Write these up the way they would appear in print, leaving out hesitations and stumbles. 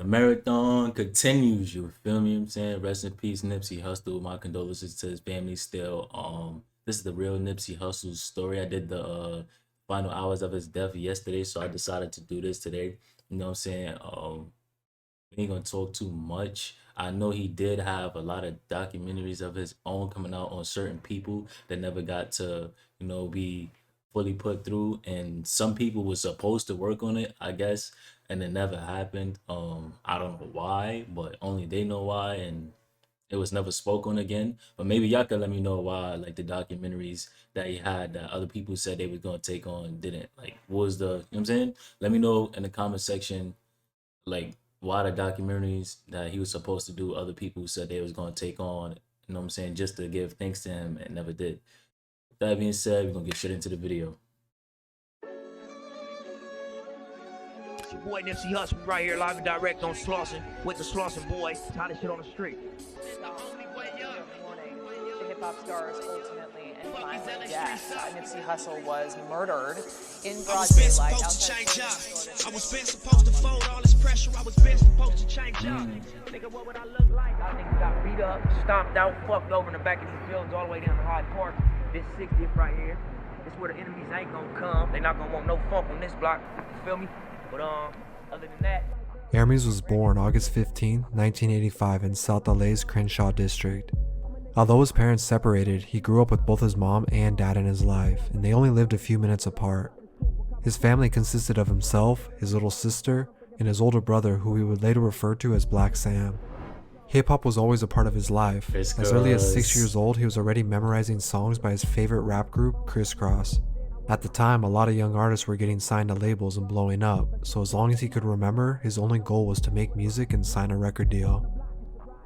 The marathon continues, you feel me? I'm saying, rest in peace, Nipsey Hussle. My condolences to his family still. This is the real Nipsey Hussle's story. I did the final hours of his death yesterday, so I decided to do this today. You know what I'm saying? We ain't gonna talk too much. I know he did have a lot of documentaries of his own coming out on certain people that never got to, be fully put through. And some people were supposed to work on it, I guess, and it never happened. I don't know why, but only they know why, and it was never spoken again. But maybe y'all could let me know why, like the documentaries that he had that other people said they were gonna take on didn't. Like, what was the, you know what I'm saying? Let me know in the comment section, like, why the documentaries that he was supposed to do, other people said they was gonna take on, you know what I'm saying, just to give thanks to him and never did. With that being said, we're gonna get shit into the video. It's your boy Nipsey Hussle right here live and direct on Slauson with the Slauson boys. Hottest shit on the street. Hip-hop stars ultimately and finally death. Nipsey Hussle was murdered in broad daylight outside I was been supposed to fold all this pressure. I was been supposed to change up. Nigga, what would I look like? I niggas got beat up, stomped out, fucked over in the back of these buildings all the way down to Hyde Park. This 60th right here. This where the enemies ain't gonna come. They not gonna want no funk on this block. You feel me? But other than that. Hermes was born August 15, 1985 in South LA's Crenshaw district. Although his parents separated, he grew up with both his mom and dad in his life, and they only lived a few minutes apart. His family consisted of himself, his little sister, and his older brother, who he would later refer to as Black Sam. Hip-hop was always a part of his life. As early as 6 years old, he was already memorizing songs by his favorite rap group, Crisscross. At the time, a lot of young artists were getting signed to labels and blowing up, so as long as he could remember, his only goal was to make music and sign a record deal.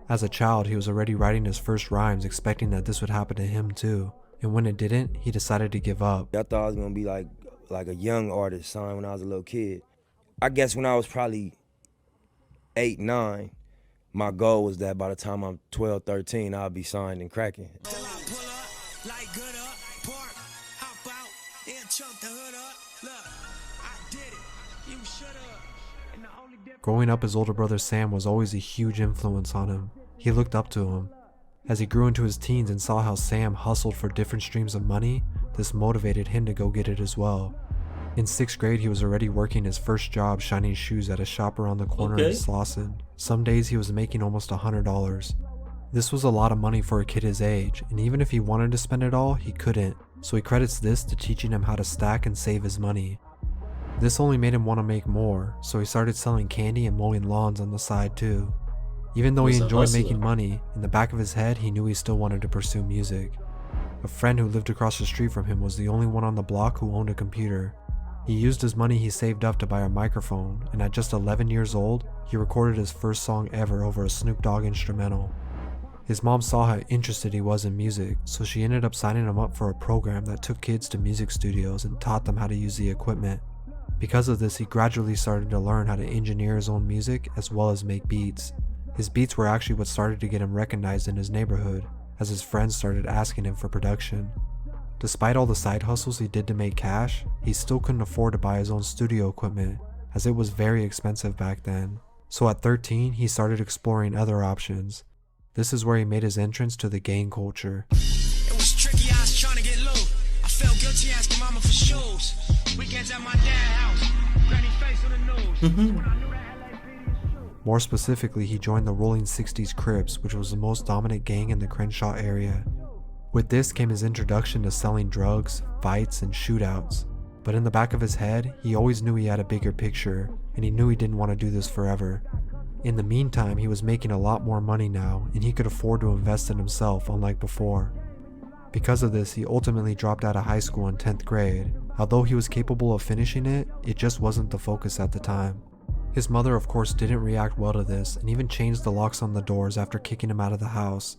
As a child, he was already writing his first rhymes, expecting that this would happen to him too, and when it didn't, he decided to give up. I thought I was gonna be like a young artist signed when I was a little kid. I guess when I was probably 8, 9, my goal was that by the time I'm 12, 13, I'll be signed and cracking. Growing up, his older brother Sam was always a huge influence on him. He looked up to him. As he grew into his teens and saw how Sam hustled for different streams of money, this motivated him to go get it as well. In 6th grade, he was already working his first job shining shoes at a shop around the corner in Slauson. Some days he was making almost $100. This was a lot of money for a kid his age, and even if he wanted to spend it all, he couldn't, so he credits this to teaching him how to stack and save his money. This only made him want to make more, so he started selling candy and mowing lawns on the side too. Even though he enjoyed making money, in the back of his head he knew he still wanted to pursue music. A friend who lived across the street from him was the only one on the block who owned a computer. He used his money he saved up to buy a microphone, and at just 11 years old, he recorded his first song ever over a Snoop Dogg instrumental. His mom saw how interested he was in music, so she ended up signing him up for a program that took kids to music studios and taught them how to use the equipment. Because of this, he gradually started to learn how to engineer his own music as well as make beats. His beats were actually what started to get him recognized in his neighborhood, as his friends started asking him for production. Despite all the side hustles he did to make cash, he still couldn't afford to buy his own studio equipment, as it was very expensive back then. So at 13, he started exploring other options. This is where he made his entrance to the gang culture. It was tricky, I was trying to get low. I felt guilty asking mama for shoes. Weekends at my dad's house. Granny face on the news. More specifically, he joined the Rolling 60s Crips, which was the most dominant gang in the Crenshaw area. With this came his introduction to selling drugs, fights, and shootouts. But in the back of his head, he always knew he had a bigger picture, and he knew he didn't want to do this forever. In the meantime, he was making a lot more money now, and he could afford to invest in himself unlike before. Because of this, he ultimately dropped out of high school in 10th grade. Although he was capable of finishing it, it just wasn't the focus at the time. His mother of course didn't react well to this and even changed the locks on the doors after kicking him out of the house.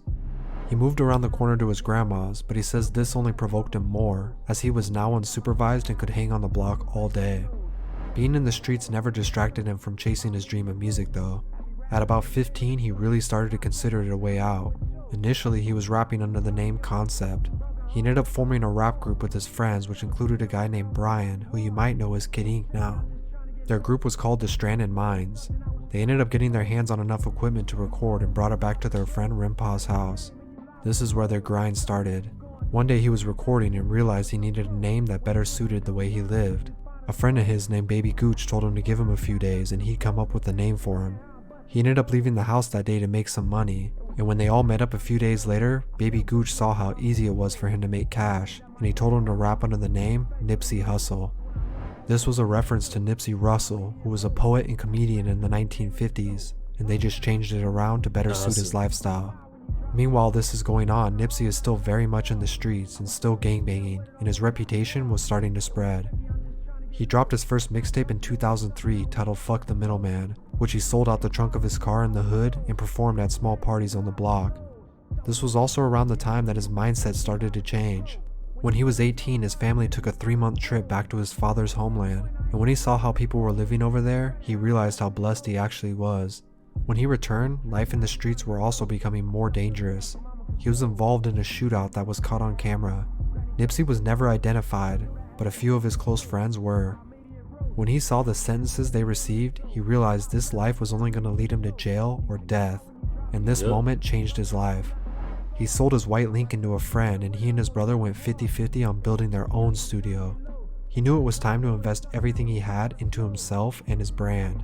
He moved around the corner to his grandma's, but he says this only provoked him more, as he was now unsupervised and could hang on the block all day. Being in the streets never distracted him from chasing his dream of music though. At about 15, he really started to consider it a way out. Initially, he was rapping under the name Concept. He ended up forming a rap group with his friends, which included a guy named Brian, who you might know as Kid Ink now. Their group was called the Stranded Minds. They ended up getting their hands on enough equipment to record and brought it back to their friend Rimpa's house. This is where their grind started. One day he was recording and realized he needed a name that better suited the way he lived. A friend of his named Baby Gooch told him to give him a few days and he'd come up with a name for him. He ended up leaving the house that day to make some money, and when they all met up a few days later, Baby Gooch saw how easy it was for him to make cash, and he told him to rap under the name Nipsey Hussle. This was a reference to Nipsey Hussle, who was a poet and comedian in the 1950s, and they just changed it around to better suit his lifestyle. Meanwhile this is going on, Nipsey is still very much in the streets and still gangbanging, and his reputation was starting to spread. He dropped his first mixtape in 2003 titled Fuck the Middleman, which he sold out the trunk of his car in the hood and performed at small parties on the block. This was also around the time that his mindset started to change. When he was 18, his family took a 3-month trip back to his father's homeland, and when he saw how people were living over there, he realized how blessed he actually was. When he returned, life in the streets were also becoming more dangerous. He was involved in a shootout that was caught on camera. Nipsey was never identified, but a few of his close friends were. When he saw the sentences they received, he realized this life was only going to lead him to jail or death, and this moment changed his life. He sold his white Lincoln to a friend, and he and his brother went 50-50 on building their own studio. He knew it was time to invest everything he had into himself and his brand.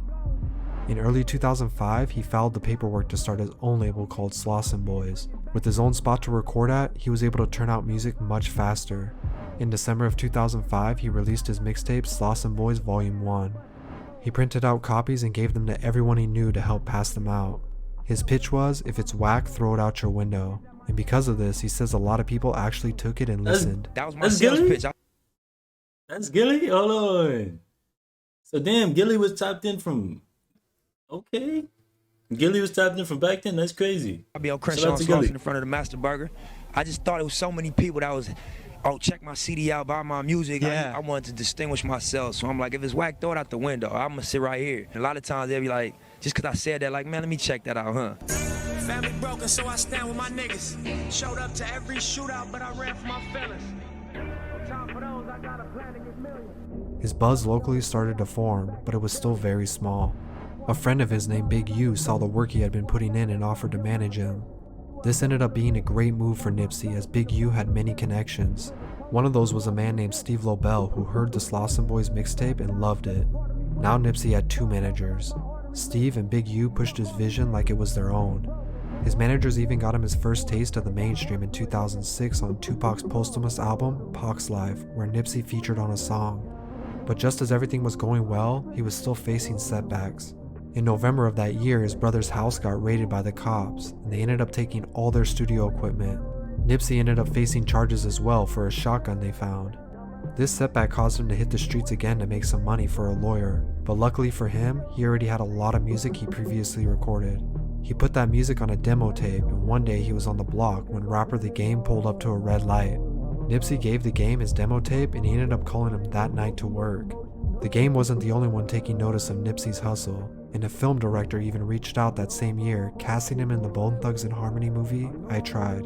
In early 2005, he filed the paperwork to start his own label called Slauson Boys. With his own spot to record at, he was able to turn out music much faster. In December of 2005, he released his mixtape Slauson Boys Volume 1. He printed out copies and gave them to everyone he knew to help pass them out. His pitch was, if it's whack, throw it out your window. And because of this, he says a lot of people actually took it and listened. That was my sales pitch. That's Gilly? Hold on. So damn, Gilly was tapped in from... Okay. Gilly was tapped in from back then? That's crazy. I'll be on Crenshaw Slauson in front of the Master Burger. I just thought it was so many people that was... Oh, check my CD out, buy my music. Yeah. I wanted to distinguish myself. So I'm like, if it's whack, throw it out the window. I'm going to sit right here. And a lot of times they'll be like, just because I said that, like, man, let me check that out, huh? Family broken, so I stand with my niggas. Showed up to every shootout, but I ran for my feelings. Time for those, I got a plan to get millions. His buzz locally started to form, but it was still very small. A friend of his named Big U saw the work he had been putting in and offered to manage him. This ended up being a great move for Nipsey, as Big U had many connections. One of those was a man named Steve Lobel, who heard the Slauson Boys mixtape and loved it. Now Nipsey had 2 managers. Steve and Big U pushed his vision like it was their own. His managers even got him his first taste of the mainstream in 2006 on Tupac's posthumous album, Pac's Life, where Nipsey featured on a song. But just as everything was going well, he was still facing setbacks. In November of that year, his brother's house got raided by the cops, and they ended up taking all their studio equipment. Nipsey ended up facing charges as well for a shotgun they found. This setback caused him to hit the streets again to make some money for a lawyer, but luckily for him, he already had a lot of music he previously recorded. He put that music on a demo tape, and one day he was on the block when rapper The Game pulled up to a red light. Nipsey gave The Game his demo tape, and he ended up calling him that night to work. The Game wasn't the only one taking notice of Nipsey's hustle, and a film director even reached out that same year, casting him in the Bone Thugs-n-Harmony movie, I Tried.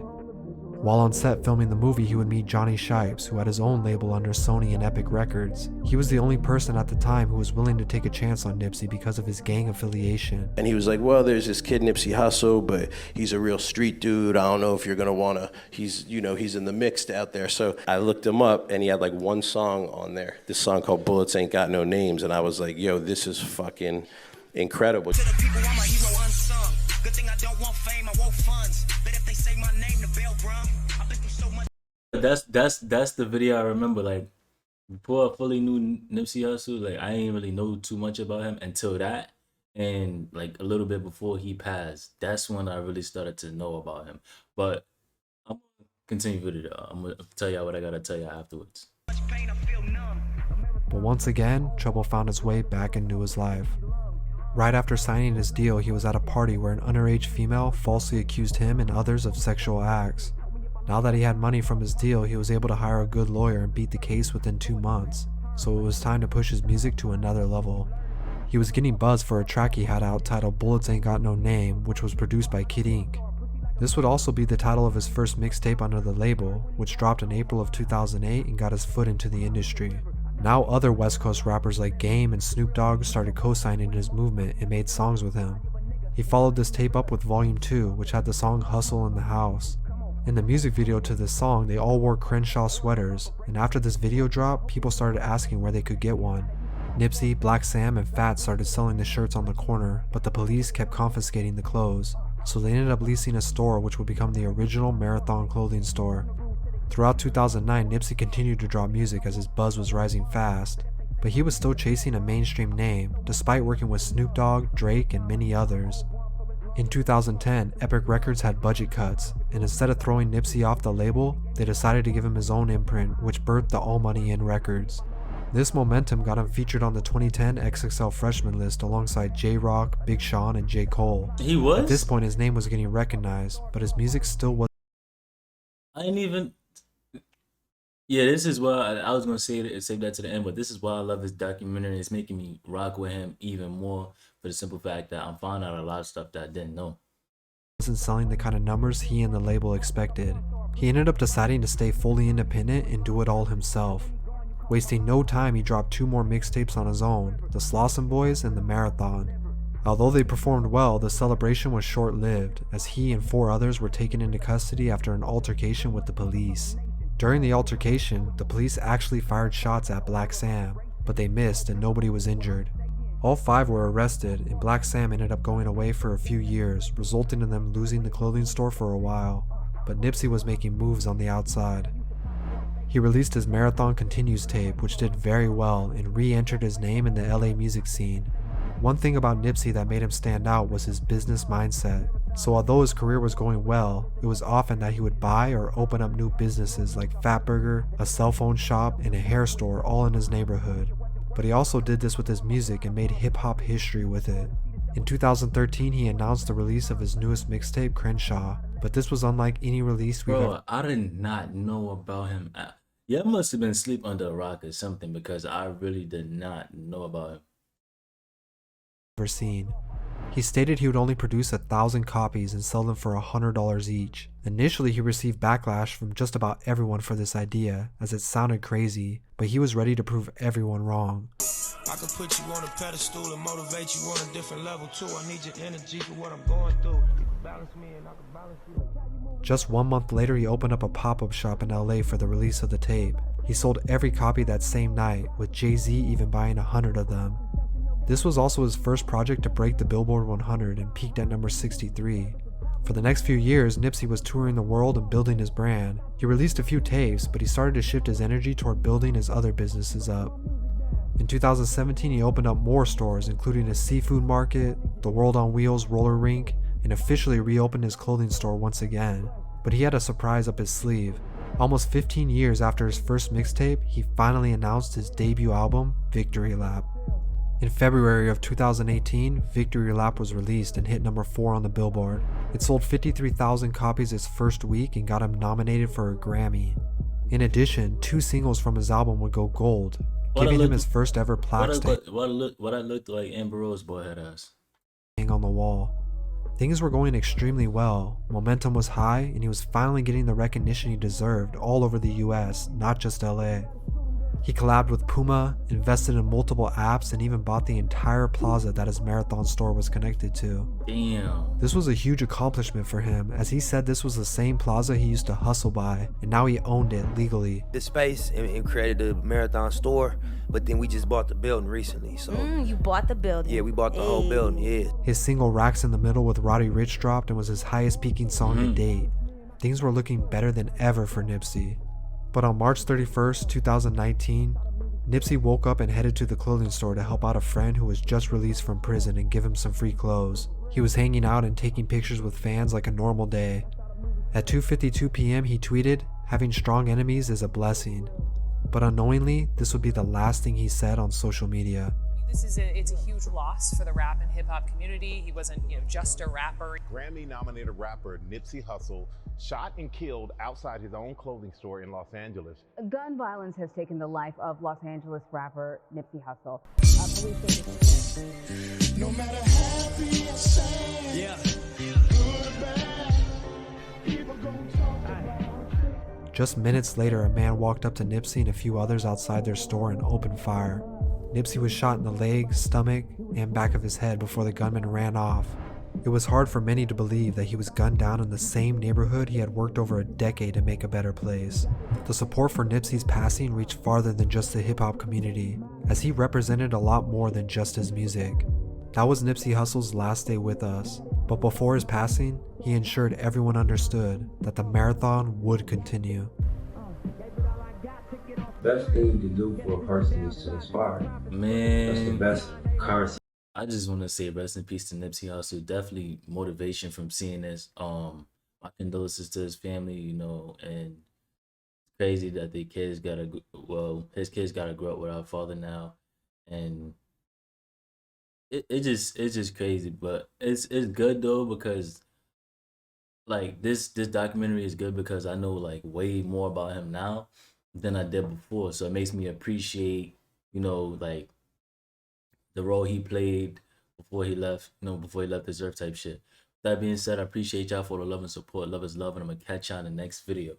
While on set filming the movie, he would meet Johnny Shipes, who had his own label under Sony and Epic Records. He was the only person at the time who was willing to take a chance on Nipsey because of his gang affiliation. And he was like, well, there's this kid Nipsey Hussle, but he's a real street dude. I don't know if you're gonna wanna, he's in the mix out there. So I looked him up and he had like 1 song on there. This song called Bullets Ain't Got No Names. And I was like, yo, this is fucking incredible. To the people, I'm a hero unsung. Good thing I don't want fame, I want funds. But if they say my name, the bell rung. I've been through so much. That's the video I remember. Like before I fully knew Nipsey Hussle, like I didn't really know too much about him until that, and like a little bit before he passed. That's when I really started to know about him. But I'm gonna continue with it. I'm gonna tell y'all what I gotta tell y'all afterwards. But once again, trouble found its way back into his life. Right after signing his deal, he was at a party where an underage female falsely accused him and others of sexual acts. Now that he had money from his deal, he was able to hire a good lawyer and beat the case within 2 months, so it was time to push his music to another level. He was getting buzz for a track he had out titled Bullets Ain't Got No Name, which was produced by Kid Ink. This would also be the title of his first mixtape under the label, which dropped in April of 2008 and got his foot into the industry. Now other West Coast rappers like Game and Snoop Dogg started co-signing his movement and made songs with him. He followed this tape up with Volume 2, which had the song Hustle in the House. In the music video to this song, they all wore Crenshaw sweaters, and after this video dropped, people started asking where they could get one. Nipsey, Black Sam, and Fat started selling the shirts on the corner, but the police kept confiscating the clothes, so they ended up leasing a store which would become the original Marathon clothing store. Throughout 2009, Nipsey continued to drop music as his buzz was rising fast, but he was still chasing a mainstream name, despite working with Snoop Dogg, Drake, and many others. In 2010, Epic Records had budget cuts, and instead of throwing Nipsey off the label, they decided to give him his own imprint, which birthed the All Money In Records. This momentum got him featured on the 2010 XXL Freshman list alongside J-Rock, Big Sean, and J. Cole. He was? At this point, his name was getting recognized, but his music still wasn't. I ain't even. Yeah, this is why I was gonna save that to the end, but this is why I love this documentary. It's making me rock with him even more for the simple fact that I'm finding out a lot of stuff that I didn't know. Wasn't selling the kind of numbers he and the label expected. He ended up deciding to stay fully independent and do it all himself. Wasting no time, he dropped 2 more mixtapes on his own, the Slauson Boys and the Marathon. Although they performed well, the celebration was short-lived, as he and 4 others were taken into custody after an altercation with the police. During the altercation, the police actually fired shots at Black Sam, but they missed and nobody was injured. All 5 were arrested, and Black Sam ended up going away for a few years, resulting in them losing the clothing store for a while, but Nipsey was making moves on the outside. He released his Marathon Continues tape, which did very well and re-entered his name in the LA music scene. One thing about Nipsey that made him stand out was his business mindset. So although his career was going well, it was often that he would buy or open up new businesses like Fatburger, a cell phone shop, and a hair store all in his neighborhood. But he also did this with his music and made hip-hop history with it. In 2013, he announced the release of his newest mixtape, Crenshaw, but this was unlike any release we've Bro, I did not know about him. Yeah, I must have been asleep under a rock or something because I really did not know about him. ever seen. He stated he would only produce 1,000 copies and sell them for $100 each. Initially, he received backlash from just about everyone for this idea, as it sounded crazy, but he was ready to prove everyone wrong. I can put you on a pedestal and motivate you on a different level too. I need your energy for what I'm going through. You can balance me and I can balance you. Just 1 month later, he opened up a pop-up shop in LA for the release of the tape. He sold every copy that same night, with Jay-Z even buying 100 of them. This was also his first project to break the Billboard 100 and peaked at number 63. For the next few years, Nipsey was touring the world and building his brand. He released a few tapes, but he started to shift his energy toward building his other businesses up. In 2017, he opened up more stores, including a seafood market, the World on Wheels roller rink, and officially reopened his clothing store once again. But he had a surprise up his sleeve. Almost 15 years after his first mixtape, he finally announced his debut album, Victory Lap. In February of 2018, Victory Lap was released and hit number 4 on the Billboard. It sold 53,000 copies its first week and got him nominated for a Grammy. In addition, 2 singles from his album would go gold, giving him his first ever plaque What I looked like Amber Rose boy had ass. on the wall. Things were going extremely well, momentum was high, and he was finally getting the recognition he deserved all over the US, not just LA. He collabed with Puma, invested in multiple apps, and even bought the entire plaza that his Marathon store was connected to. Damn. This was a huge accomplishment for him, as he said this was the same plaza he used to hustle by, and now he owned it legally. The space and created the Marathon store, but then we just bought the building recently. So You bought the building. yeah, we bought the whole building. Yeah. His single Racks in the Middle with Roddy Ricch dropped and was his highest peaking song to date. Things were looking better than ever for Nipsey. But on March 31st, 2019, Nipsey woke up and headed to the clothing store to help out a friend who was just released from prison and give him some free clothes. He was hanging out and taking pictures with fans like a normal day. At 2:52 p.m. he tweeted, "Having strong enemies is a blessing." But unknowingly, this would be the last thing he said on social media. It's a huge loss for the rap and hip hop community. He wasn't, just a rapper. Grammy-nominated rapper Nipsey Hussle shot and killed outside his own clothing store in Los Angeles. Gun violence has taken the life of Los Angeles rapper Nipsey Hussle. No matter happy or sad, good or bad, people gon' talk about it. Just minutes later, a man walked up to Nipsey and a few others outside their store and opened fire. Nipsey was shot in the leg, stomach, and back of his head before the gunman ran off. It was hard for many to believe that he was gunned down in the same neighborhood he had worked over a decade to make a better place. The support for Nipsey's passing reached farther than just the hip-hop community, as he represented a lot more than just his music. That was Nipsey Hussle's last day with us, but before his passing, he ensured everyone understood that the marathon would continue. Best thing to do for a person is to inspire. That's the Man, best currency. I just want to say rest in peace to Nipsey Hussle. Definitely motivation from seeing this. My condolences to his family, you know, and it's crazy that the kids gotta, his kids gotta grow up without a father now, and it's just crazy. But it's good though, because like this documentary is good because I know like way more about him now than I did before. So it makes me appreciate, you know, like the role he played before he left, you know, before he left this earth type shit. That being said, I appreciate y'all for the love and support. Love is love, and I'm gonna catch y'all in the next video.